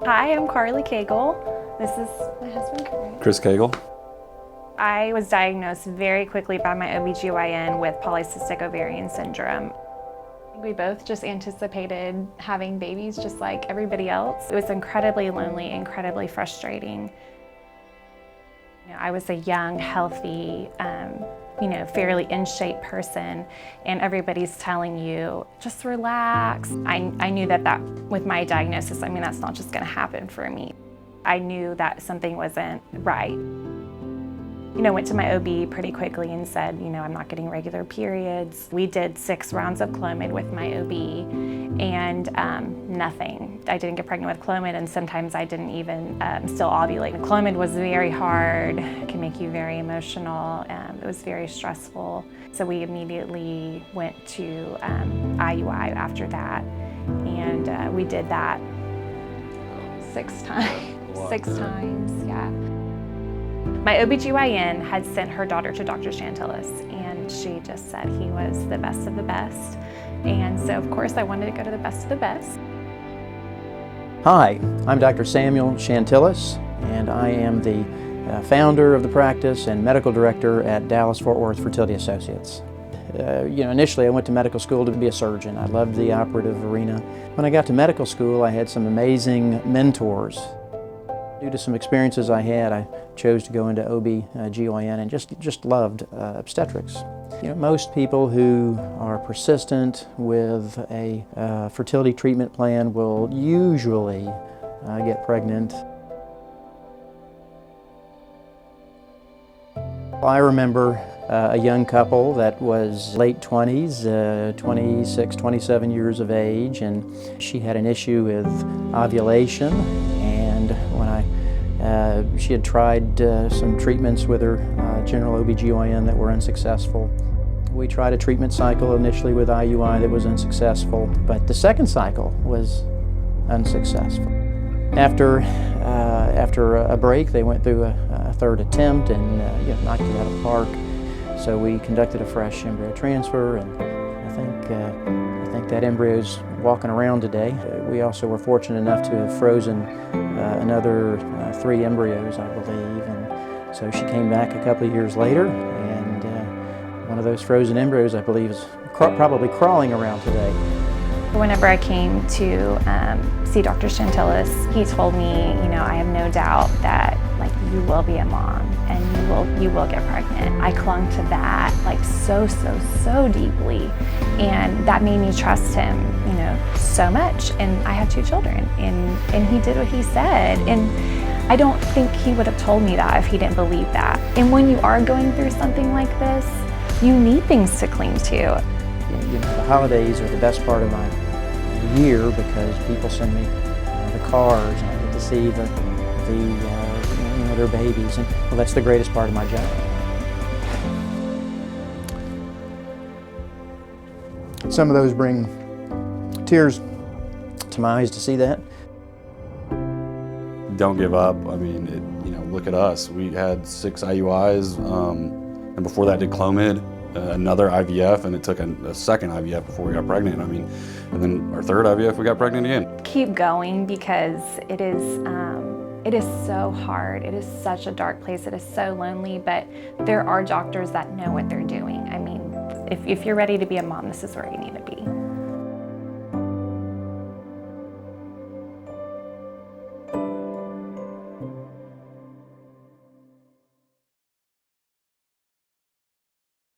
Hi, I'm Carly Cagle. This is my husband, Chris Cagle. I was diagnosed very quickly by my OBGYN with polycystic ovarian syndrome. We both just anticipated having babies just like everybody else. It was incredibly lonely, incredibly frustrating. I was a young, healthy, fairly in shape person, and everybody's telling you, just relax. I knew that with my diagnosis, that's not just gonna happen for me. I knew that something wasn't right. Went to my OB pretty quickly and said, I'm not getting regular periods. We did 6 rounds of Clomid with my OB and nothing. I didn't get pregnant with Clomid, and sometimes I didn't even still ovulate. Clomid was very hard. It can make you very emotional. It was very stressful. So we immediately went to IUI after that, and we did that 6 times. 6 times, yeah. My OBGYN had sent her daughter to Dr. Chantillis, and she just said he was the best of the best. And so, of course, I wanted to go to the best of the best. Hi, I'm Dr. Samuel Chantillis, and I am the founder of the practice and medical director at Dallas-Forth Worth Fertility Associates. Initially I went to medical school to be a surgeon. I loved the operative arena. When I got to medical school, I had some amazing mentors. Due to some experiences I had, I chose to go into OB/GYN and just loved obstetrics. Most people who are persistent with a fertility treatment plan will usually get pregnant. I remember a young couple that was late 20s, 26, 27 years of age, and she had an issue with ovulation. And when she had tried some treatments with her general OB/GYN that were unsuccessful. We tried a treatment cycle initially with IUI that was unsuccessful, but the second cycle was unsuccessful. After a break, they went through a third attempt and knocked it out of the park. So we conducted a fresh embryo transfer, and I think that embryo's walking around today. We also were fortunate enough to have frozen another 3 embryos, I believe, and so she came back a couple of years later, and one of those frozen embryos, I believe, is probably crawling around today. Whenever I came to see Dr. Chantillis, he told me, I have no doubt that you will be a mom and you will get pregnant. I clung to that so deeply, and that made me trust him, so much. And I have 2 children, and he did what he said. And I don't think he would have told me that if he didn't believe that. And when you are going through something like this, you need things to cling to. The holidays are the best part of my year because people send me the cars, and I get to see their babies, and well, that's the greatest part of my job. Some of those bring tears to my eyes to see that. Don't give up. Look at us. We had 6 IUIs, and before that did Clomid, another IVF, and it took a second IVF before we got pregnant. And then our 3rd IVF, we got pregnant again. Keep going, because it is so hard. It is such a dark place. It is so lonely, but there are doctors that know what they're doing. If you're ready to be a mom, this is where you need to be.